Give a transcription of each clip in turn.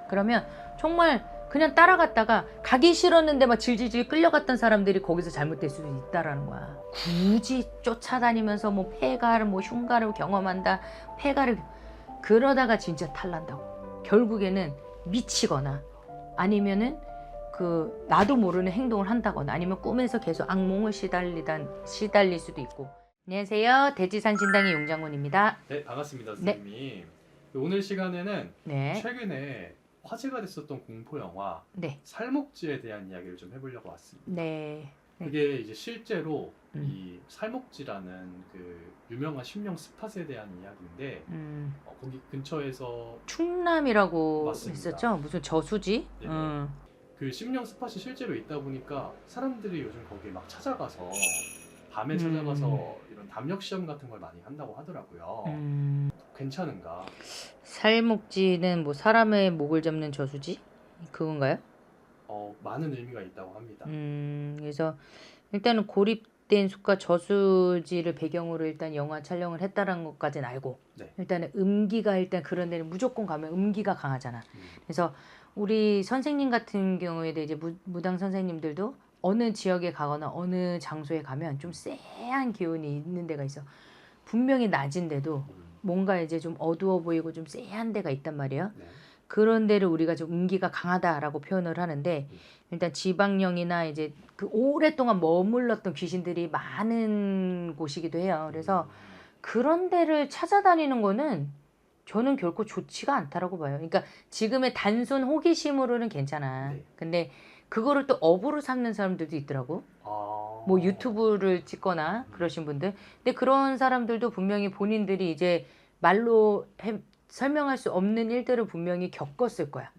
그러면 정말 그냥 따라갔다가 가기 싫었는데 막 질질질 끌려갔던 사람들이 거기서 잘못될 수도 있다라는 거야. 굳이 쫓아다니면서 뭐 폐가를 뭐 흉가를 경험한다, 폐가를 그러다가 진짜 탈난다고. 결국에는 미치거나 아니면은 그 나도 모르는 행동을 한다거나 아니면 꿈에서 계속 악몽을 시달릴 수도 있고. 안녕하세요. 대지산 신당의 용장군입니다. 네, 반갑습니다, 네. 선생님. 오늘 시간에는 네. 최근에 화제가 됐었던 공포 영화 네. 살목지에 대한 이야기를 좀 해보려고 왔습니다. 네. 그게 이제 실제로 음. 이 살목지라는 그 유명한 심령 스팟에 대한 이야기인데 거기 근처에서 충남이라고 맞습니다. 했었죠? 무슨 저수지? 네네. 그 심령 스팟이 실제로 있다 보니까 사람들이 요즘 거기에 막 찾아가서 밤에 찾아가서 이런 담력 시험 같은 걸 많이 한다고 하더라고요. 괜찮은가? 살목지는 뭐 사람의 목을 잡는 저수지? 그건가요? 많은 의미가 있다고 합니다. 그래서 일단은 고립된 숲과 저수지를 배경으로 일단 영화 촬영을 했다는 것까지는 알고 네. 일단은 음기가 일단 그런 데는 무조건 가면 음기가 강하잖아. 그래서 우리 선생님 같은 경우에도 이제 무당 선생님들도 어느 지역에 가거나 어느 장소에 가면 좀 쎄한 기운이 있는 데가 있어. 분명히 낮인데도 뭔가 이제 좀 어두워 보이고 좀 쎄한 데가 있단 말이에요. 네. 그런 데를 우리가 좀 음기가 강하다라고 표현을 하는데 일단 지방령이나 이제 그 오랫동안 머물렀던 귀신들이 많은 곳이기도 해요. 그래서 그런 데를 찾아다니는 거는 저는 결코 좋지가 않다라고 봐요. 그러니까 지금의 단순 호기심으로는 괜찮아. 네. 근데 그거를 또 업으로 삼는 사람들도 있더라고. 뭐 유튜브를 찍거나 그러신 분들. 근데 그런 사람들도 분명히 본인들이 이제 말로 설명할 수 없는 일들을 분명히 겪었을 거야.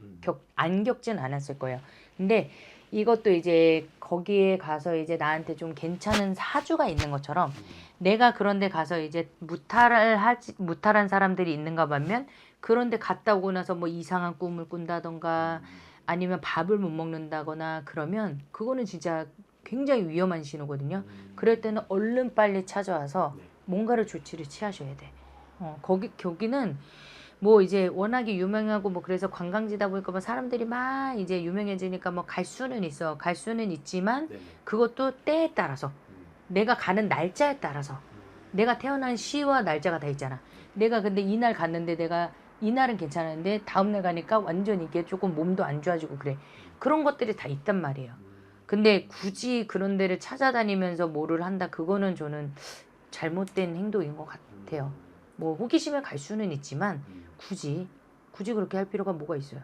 안 겪진 않았을 거예요. 근데 이것도 이제 거기에 가서 이제 나한테 좀 괜찮은 사주가 있는 것처럼 내가 그런데 가서 이제 무탈한 사람들이 있는가 보면 그런데 갔다 오고 나서 뭐 이상한 꿈을 꾼다던가 아니면 밥을 못 먹는다거나 그러면 그거는 진짜 굉장히 위험한 신호거든요. 그럴 때는 얼른 빨리 찾아와서 뭔가를 조치를 취하셔야 돼. 거기는 뭐 이제 워낙에 유명하고 뭐 그래서 관광지다 보니까 뭐 사람들이 막 이제 유명해지니까 뭐 갈 수는 있어. 갈 수는 있지만 그것도 때에 따라서 내가 가는 날짜에 따라서 내가 태어난 시와 날짜가 다 있잖아. 내가 근데 이날 갔는데 내가 이날은 괜찮은데 다음날 가니까 완전히 이게 조금 몸도 안 좋아지고 그래. 그런 것들이 다 있단 말이에요. 근데 굳이 그런 데를 찾아다니면서 뭐를 한다 그거는 저는 잘못된 행동인 것 같아요. 뭐 호기심에 갈 수는 있지만 굳이 그렇게 할 필요가 뭐가 있어요.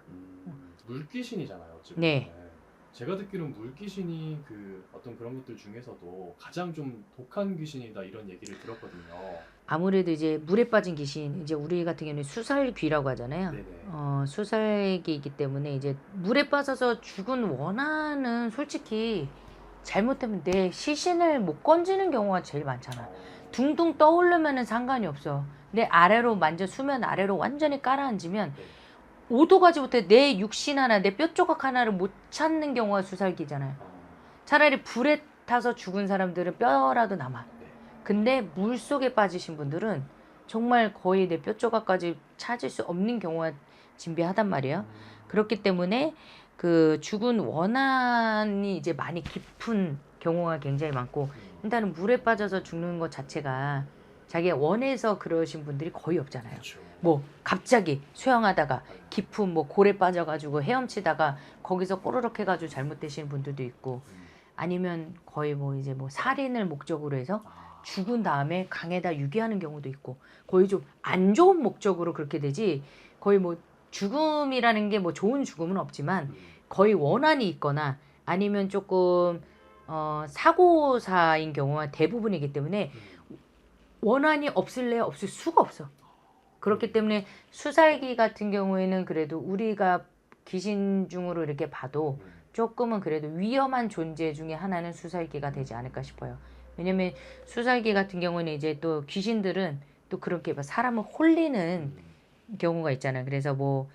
물귀신이잖아요, 지금. 네. 제가 듣기로는 물귀신이 그 어떤 그런 것들 중에서도 가장 좀 독한 귀신이다 이런 얘기를 들었거든요. 아무래도 이제 물에 빠진 귀신, 이제 우리 같은 경우는 수살귀라고 하잖아요. 네네. 수살귀이기 때문에 이제 물에 빠져서 죽은 원한은 솔직히 잘못하면 내 시신을 못 건지는 경우가 제일 많잖아. 둥둥 떠오르면은 상관이 없어. 내 아래로 수면 아래로 완전히 깔아앉으면 오도 가지 못해 내 육신 하나, 내 뼈 조각 하나를 못 찾는 경우가 수살기잖아요. 차라리 불에 타서 죽은 사람들은 뼈라도 남아. 근데 물 속에 빠지신 분들은 정말 거의 내 뼈 조각까지 찾을 수 없는 경우가 진비하단 말이에요. 그렇기 때문에 그 죽은 원한이 이제 많이 깊은 경우가 굉장히 많고 일단은 물에 빠져서 죽는 것 자체가 자기가 원해서 그러신 분들이 거의 없잖아요. 그렇죠. 뭐 갑자기 수영하다가 깊은 뭐 골에 빠져가지고 헤엄치다가 거기서 꼬르륵 해가지고 잘못되시는 분들도 있고 아니면 거의 뭐 이제 뭐 살인을 목적으로 해서 죽은 다음에 강에다 유기하는 경우도 있고 거의 좀 안 좋은 목적으로 그렇게 되지 거의 뭐 죽음이라는 게 뭐 좋은 죽음은 없지만 거의 원한이 있거나 아니면 조금 사고사인 경우가 대부분이기 때문에 원한이 없을래 없을 수가 없어. 그렇기 때문에 수살기 같은 경우에는 그래도 우리가 귀신 중으로 이렇게 봐도 조금은 그래도 위험한 존재 중에 하나는 수살기가 되지 않을까 싶어요. 왜냐면 수살기 같은 경우는 이제 또 귀신들은 또 그렇게 사람을 홀리는 경우가 있잖아요. 그래서 뭐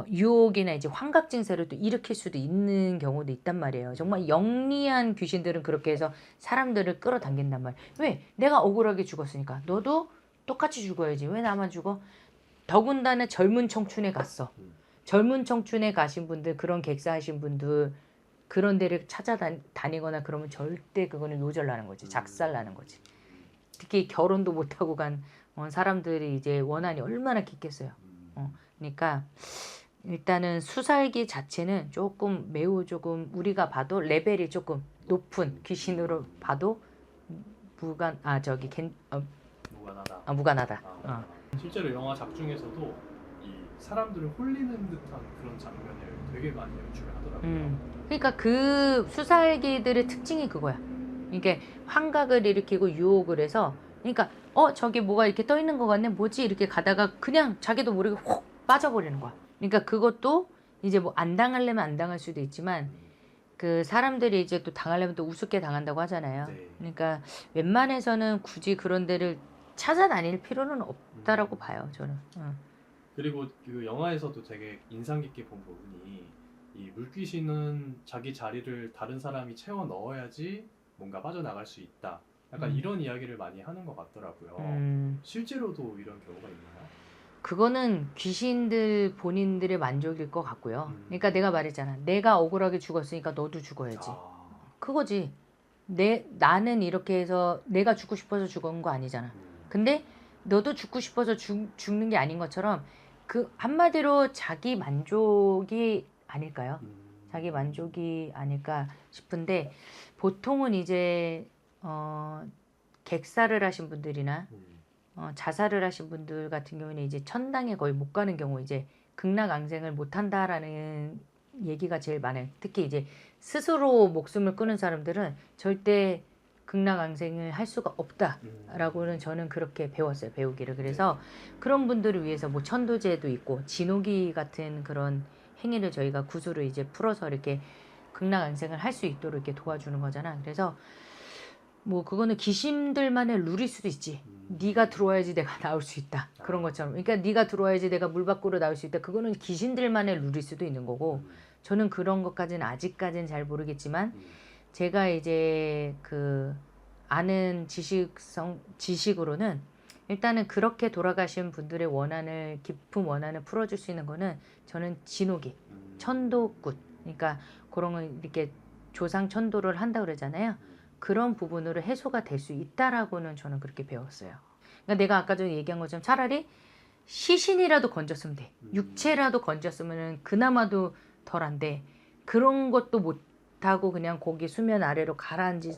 유혹이나 이제 환각 증세를 또 일으킬 수도 있는 경우도 있단 말이에요. 정말 영리한 귀신들은 그렇게 해서 사람들을 끌어당긴단 말이에요. 왜? 내가 억울하게 죽었으니까. 너도 똑같이 죽어야지. 왜 나만 죽어? 더군다나 젊은 청춘에 갔어. 젊은 청춘에 가신 분들, 그런 객사하신 분들 그런 데를 찾아다니거나 그러면 절대 그거는 요절나는 거지. 작살나는 거지. 특히 결혼도 못하고 간 사람들이 이제 원한이 얼마나 깊겠어요. 그러니까 일단은 수살기 자체는 매우 조금 우리가 봐도 레벨이 조금 높은 귀신으로 봐도 무관하다. 실제로 영화 작중에서도 이 사람들을 홀리는 듯한 그런 장면을 되게 많이 연출을 하더라고요. 그러니까 그 수살기들의 특징이 그거야. 그러니까 환각을 일으키고 유혹을 해서, 그러니까 저기 뭐가 이렇게 떠 있는 것 같네, 뭐지 이렇게 가다가 그냥 자기도 모르게 혹 빠져버리는 거야. 그러니까 그것도 이제 뭐 안 당하려면 안 당할 수도 있지만 그 사람들이 이제 또 당하려면 또 우습게 당한다고 하잖아요. 네. 그러니까 웬만해서는 굳이 그런 데를 찾아다닐 필요는 없다라고 봐요, 저는. 그리고 그 영화에서도 되게 인상 깊게 본 부분이, 이 물귀신은 자기 자리를 다른 사람이 채워 넣어야지 뭔가 빠져나갈 수 있다. 약간 이런 이야기를 많이 하는 것 같더라고요. 실제로도 이런 경우가 있나요? 그거는 귀신들 본인들의 만족일 것 같고요. 그러니까 내가 말했잖아. 내가 억울하게 죽었으니까 너도 죽어야지. 그거지. 나는 이렇게 해서 내가 죽고 싶어서 죽은 거 아니잖아. 근데 너도 죽고 싶어서 죽는 게 아닌 것처럼 그 한마디로 자기 만족이 아닐까요? 자기 만족이 아닐까 싶은데, 보통은 이제 객사를 하신 분들이나 자살을 하신 분들 같은 경우는 이제 천당에 거의 못 가는 경우, 이제 극락앙생을 못 한다라는 얘기가 제일 많아요. 특히 이제 스스로 목숨을 끊은 사람들은 절대 극락앙생을 할 수가 없다라고는 저는 그렇게 배웠어요. 배우기를. 그래서 그런 분들을 위해서 뭐 천도제도 있고 진호기 같은 그런 행위를 저희가 구슬을 이제 풀어서 이렇게 극락앙생을 할 수 있도록 이렇게 도와주는 거잖아. 그래서 뭐 그거는 귀신들만의 룰일 수도 있지. 네가 들어와야지 내가 나올 수 있다. 그런 것처럼. 그러니까 네가 들어와야지 내가 물 밖으로 나올 수 있다. 그거는 귀신들만의 룰일 수도 있는 거고, 저는 그런 것까지는 아직까지는 잘 모르겠지만, 제가 이제 그 아는 지식으로는 일단은 그렇게 돌아가신 분들의 깊은 원한을 풀어줄 수 있는 거는, 저는 진호기, 천도굿, 그러니까 그런 거 이렇게 조상 천도를 한다 그러잖아요. 그런 부분으로 해소가 될 수 있다라고는 저는 그렇게 배웠어요. 그러니까 내가 아까 전에 얘기한 것처럼 차라리 시신이라도 건졌으면 돼. 육체라도 건졌으면 그나마도 덜한데, 그런 것도 못하고 그냥 거기 수면 아래로 가라앉은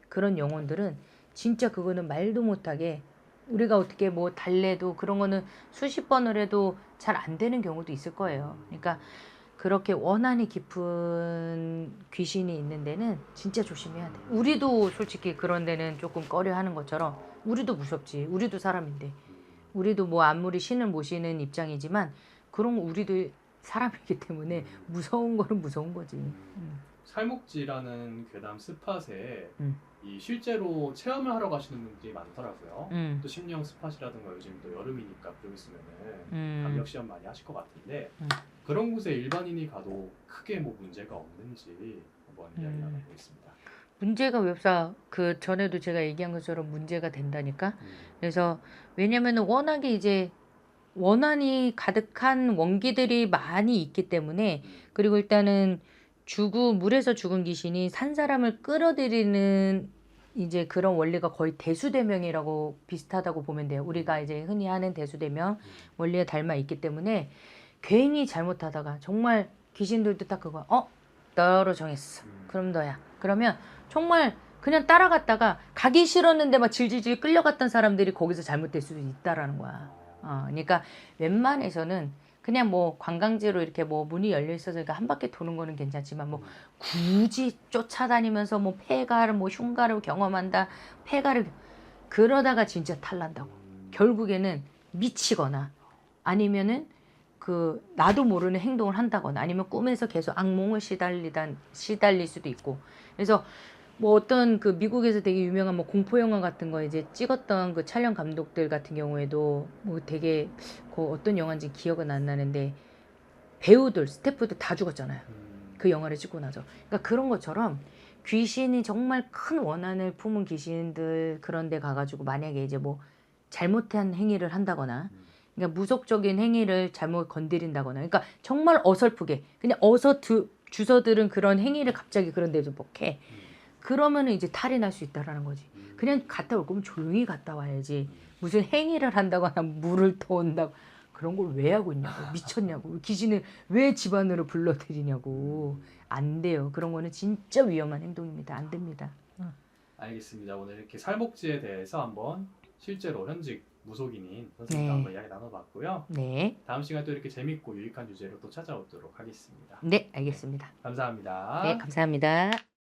그런 영혼들은 진짜 그거는 말도 못하게, 우리가 어떻게 뭐 달래도 그런 거는 수십 번을 해도 잘 안 되는 경우도 있을 거예요. 그러니까 그렇게 원한이 깊은 귀신이 있는 데는 진짜 조심해야 돼. 우리도 솔직히 그런 데는 조금 꺼려하는 것처럼 우리도 무섭지. 우리도 사람인데. 우리도 뭐 아무리 신을 모시는 입장이지만 그런 우리도 사람이기 때문에 무서운 거는 무서운 거지. 살목지라는 괴담 스팟에 이 실제로 체험을 하러 가시는 분들이 많더라고요. 또 심령 스팟이라든가 요즘 또 여름이니까 좀 있으면은 담력 시험 많이 하실 것 같은데, 그런 곳에 일반인이 가도 크게 뭐 문제가 없는지 한번 이야기 나눠보겠습니다. 문제가 왜 없어? 그 전에도 제가 얘기한 것처럼 문제가 된다니까. 그래서 왜냐면은 워낙에 이제 원한이 가득한 원기들이 많이 있기 때문에, 그리고 일단은 물에서 죽은 귀신이 산 사람을 끌어들이는 이제 그런 원리가 거의 대수대명이라고 비슷하다고 보면 돼요. 우리가 이제 흔히 하는 대수대명 원리에 닮아 있기 때문에, 괜히 잘못하다가 정말 귀신들도 딱 그거 너로 정했어. 그럼 너야. 그러면 정말 그냥 따라갔다가 가기 싫었는데 막 질질질 끌려갔던 사람들이 거기서 잘못될 수도 있다라는 거야. 그러니까 웬만해서는 그냥 뭐 관광지로 이렇게 뭐 문이 열려 있어서 그러니까 한 바퀴 도는 거는 괜찮지만, 뭐 굳이 쫓아다니면서 뭐 폐가를 뭐 흉가를 경험한다, 폐가를 그러다가 진짜 탈난다고. 결국에는 미치거나 아니면은 그 나도 모르는 행동을 한다거나 아니면 꿈에서 계속 악몽을 시달릴 수도 있고. 그래서 뭐 어떤 그 미국에서 되게 유명한 뭐 공포 영화 같은 거 이제 찍었던 그 촬영 감독들 같은 경우에도 뭐 되게 그 어떤 영화인지 기억은 안 나는데 배우들 스태프들 다 죽었잖아요. 그 영화를 찍고 나서. 그러니까 그런 것처럼 귀신이 정말 큰 원한을 품은 귀신들 그런 데 가가지고 만약에 이제 뭐 잘못한 행위를 한다거나 그러니까 무속적인 행위를 잘못 건드린다거나, 그러니까 정말 어설프게 그냥 주서들은 그런 행위를 갑자기 그런 데서 뭐 해. 그러면은 이제 탈이 날 수 있다라는 거지. 그냥 갔다 올 거면 조용히 갔다 와야지. 무슨 행위를 한다거나 물을 터온다고 그런 걸 왜 하고 있냐고. 미쳤냐고. 귀신을 왜 집안으로 불러들이냐고. 안 돼요. 그런 거는 진짜 위험한 행동입니다. 안 됩니다. 알겠습니다. 오늘 이렇게 살목지에 대해서 한번 실제로 현직 무속인인 선생님과 네. 한번 이야기 나눠봤고요. 네. 다음 시간 또 이렇게 재밌고 유익한 주제로 또 찾아오도록 하겠습니다. 네, 알겠습니다. 감사합니다. 네, 감사합니다.